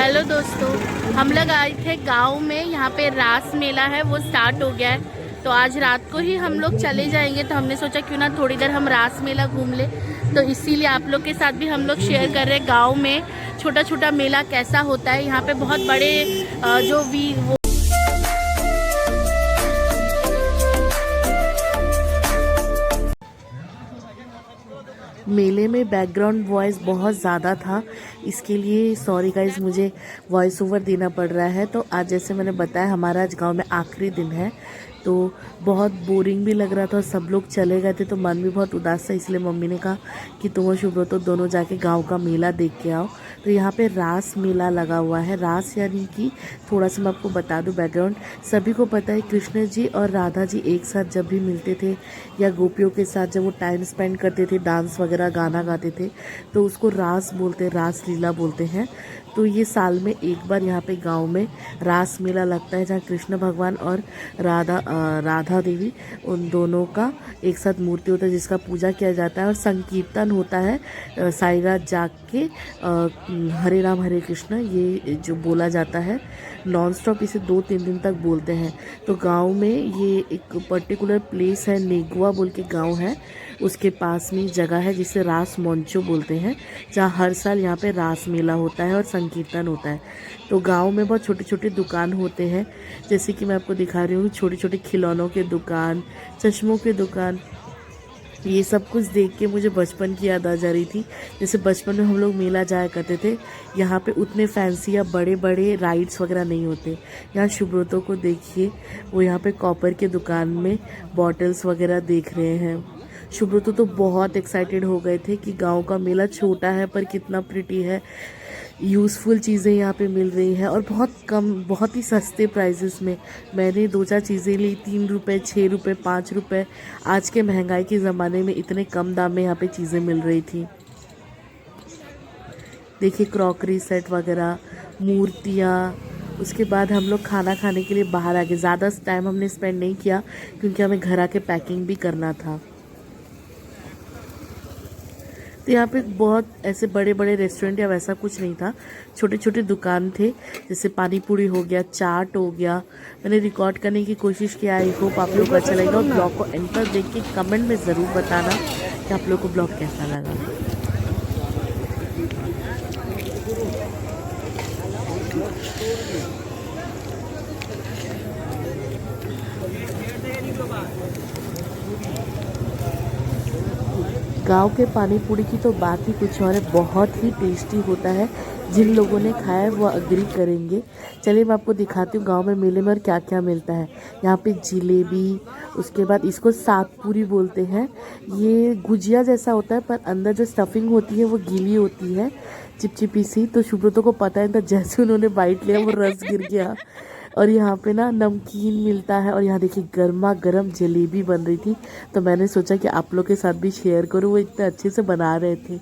Hello दोस्तों, हम लोग आए थे गांव में। यहाँ पे रास मेला है, वो स्टार्ट हो गया है। तो आज रात को ही हम लोग चले जाएंगे। तो हमने सोचा क्यों ना थोड़ी देर हम रास मेला घूम ले। तो इसीलिए आप लोग के साथ भी हम लोग शेयर कर रहे हैं गांव में छोटा छोटा मेला कैसा होता है। यहाँ पे बहुत बड़े जो वी वो मेले में बैकग्राउंड वॉइस बहुत ज़्यादा था, इसके लिए सॉरी गाइज, मुझे वॉइस ओवर देना पड़ रहा है। तो आज जैसे मैंने बताया, हमारा आज गांव में आखिरी दिन है, तो बहुत बोरिंग भी लग रहा था और सब लोग चले गए थे तो मन भी बहुत उदास था। इसलिए मम्मी ने कहा कि तुम और शुभ्रतो दोनों जाके गांव का मेला देख के आओ। तो यहाँ पे रास मेला लगा हुआ है। रास यानी कि थोड़ा सा मैं आपको बता दूं बैकग्राउंड। सभी को पता है कृष्ण जी और राधा जी एक साथ जब भी मिलते थे या गोपियों के साथ जब वो टाइम स्पेंड करते थे, डांस वगैरह गाना गाते थे, तो उसको रास बोलते हैं, रास लीला बोलते हैं। तो ये साल में एक बार यहाँ पे गांव में रास मेला लगता है, जहाँ कृष्ण भगवान और राधा देवी, उन दोनों का एक साथ मूर्ति होता है जिसका पूजा किया जाता है और संकीर्तन होता है। साई रात जाग के हरे राम हरे कृष्ण ये जो बोला जाता है, नॉन स्टॉप इसे 2-3 दिन तक बोलते हैं। तो गांव में ये एक पर्टिकुलर प्लेस है, नेगुआ बोल के गांव है, उसके पास में जगह है जिसे रास मंचो बोलते हैं, जहाँ हर साल यहाँ पे रास मेला होता है और संकीर्तन होता है। तो गांव में बहुत छोटे छोटे दुकान होते हैं, जैसे कि मैं आपको दिखा रही हूँ, छोटे छोटे खिलौनों के दुकान, चश्मों के दुकान। ये सब कुछ देख के मुझे बचपन की याद आ जा रही थी। जैसे बचपन में हम लोग मेला जाया करते थे, यहाँ पे उतने फैंसी या बड़े बड़े राइड्स वगैरह नहीं होते। यहाँ शुभ्रतो को देखिए, वो यहाँ पे कॉपर के दुकान में बॉटल्स वगैरह देख रहे हैं। शुभ्रतो तो बहुत एक्साइटेड हो गए थे कि गांव का मेला छोटा है पर कितना प्रिटी है, यूज़फुल चीज़ें यहाँ पे मिल रही हैं और बहुत कम, बहुत ही सस्ते प्राइसेस में। मैंने 2-4 चीज़ें ली, 3 रुपये, 6 रुपये, 5 रुपये। आज के महंगाई के ज़माने में इतने कम दाम में यहाँ पे चीज़ें मिल रही थी। देखिए क्रॉकरी सेट वगैरह, मूर्तियाँ। उसके बाद हम लोग खाना खाने के लिए बाहर आ गए। ज़्यादा टाइम हमने स्पेंड नहीं किया क्योंकि हमें घर आके पैकिंग भी करना था। तो यहाँ पे बहुत ऐसे बड़े बड़े रेस्टोरेंट या वैसा कुछ नहीं था, छोटे छोटे दुकान थे, जैसे पानी पूरी हो गया, चाट हो गया। मैंने रिकॉर्ड करने की कोशिश किया, आई होप आप लोग को अच्छा लगेगा। और ब्लॉग को एंड तक देख के कमेंट में ज़रूर बताना कि आप लोग को ब्लॉग कैसा लगा। गांव के पानी पूरी की तो बात ही कुछ और है, बहुत ही टेस्टी होता है। जिन लोगों ने खाया है वो अग्री करेंगे। चलिए मैं आपको दिखाती हूँ गांव में मेले में और क्या क्या मिलता है। यहाँ पे जिलेबी, उसके बाद इसको साग पूरी बोलते हैं। ये गुजिया जैसा होता है पर अंदर जो स्टफिंग होती है वो गीली होती है, चिपचिपी सी। तो शुभ्रतो को पता है था, जैसे उन्होंने बाइट लिया वो रस गिर गया। और यहाँ पे ना नमकीन मिलता है और यहाँ देखिए गर्मा गर्म जलेबी बन रही थी। तो मैंने सोचा कि आप लोग के साथ भी शेयर करूँ, वो इतने अच्छे से बना रहे थे।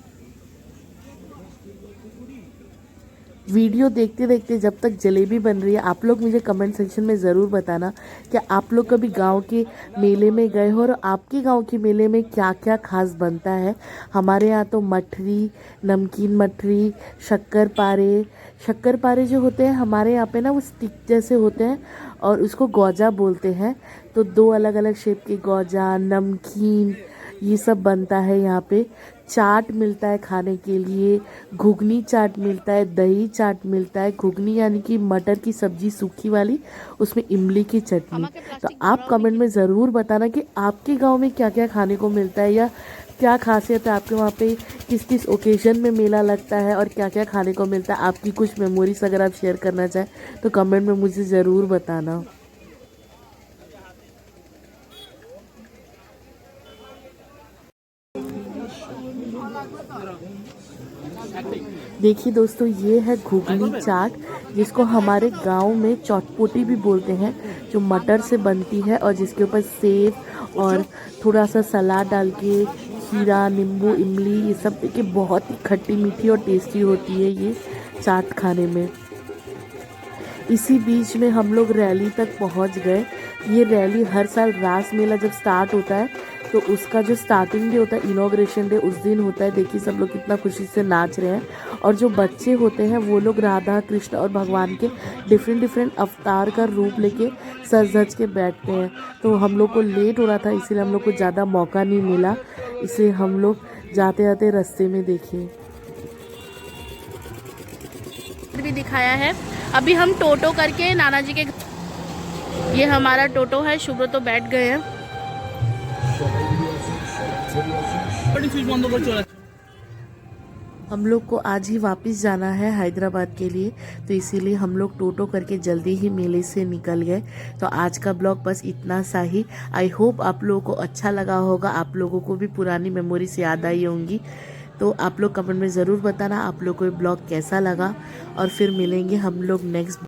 वीडियो देखते देखते जब तक जलेबी बन रही है, आप लोग मुझे कमेंट सेक्शन में ज़रूर बताना कि आप लोग कभी गांव के मेले में गए हो और आपके गांव के मेले में क्या क्या खास बनता है। हमारे यहाँ तो मठरी, नमकीन मठरी, शक्कर पारे जो होते हैं हमारे यहाँ पे ना, वो स्टिक जैसे होते हैं और उसको गौजा बोलते हैं। तो 2 अलग अलग शेप के गौजा, नमकीन, ये सब बनता है यहाँ पे। चाट मिलता है खाने के लिए, घुगनी चाट मिलता है, दही चाट मिलता है। घुगनी यानी कि मटर की सब्जी सूखी वाली, उसमें इमली की चटनी। तो आप कमेंट में ज़रूर बताना कि आपके गांव में क्या क्या खाने को मिलता है या क्या खासियत है आपके वहाँ पे, किस किस ओकेजन में मेला लगता है और क्या क्या खाने को मिलता है। आपकी कुछ मेमोरीज अगर आप शेयर करना चाहें तो कमेंट में मुझे ज़रूर बताना। देखिए दोस्तों, ये है घुगनी चाट, जिसको हमारे गांव में चटपटी भी बोलते हैं, जो मटर से बनती है और जिसके ऊपर सेब और थोड़ा सा सलाद डाल के, खीरा, नींबू, इमली, ये सब देखिए बहुत ही खट्टी मीठी और टेस्टी होती है ये चाट खाने में। इसी बीच में हम लोग रैली तक पहुंच गए। ये रैली हर साल रास मेला जब स्टार्ट होता है तो उसका जो स्टार्टिंग डे होता है, इनॉग्रेशन डे, उस दिन होता है। देखिए सब लोग कितना खुशी से नाच रहे हैं और जो बच्चे होते हैं वो लोग राधा कृष्ण और भगवान के डिफरेंट डिफरेंट अवतार का रूप लेके सज धज के बैठते हैं। तो हम लोग को लेट हो रहा था, इसीलिए हम लोग को ज़्यादा मौका नहीं मिला, इसलिए हम लोग जाते जाते रास्ते में देखे भी दिखाया है। अभी हम टोटो करके नाना जी के, ये हमारा टोटो है, शुभ्र तो बैठ गए हैं। हम लोग को आज ही वापस जाना है हैदराबाद के लिए, तो इसीलिए हम लोग टोटो करके जल्दी ही मेले से निकल गए। तो आज का ब्लॉग बस इतना सा ही। आई होप आप लोगों को अच्छा लगा होगा, आप लोगों को भी पुरानी मेमोरीज याद आई होंगी। तो आप लोग कमेंट में ज़रूर बताना आप लोग को ये ब्लॉग कैसा लगा, और फिर मिलेंगे हम लोग नेक्स्ट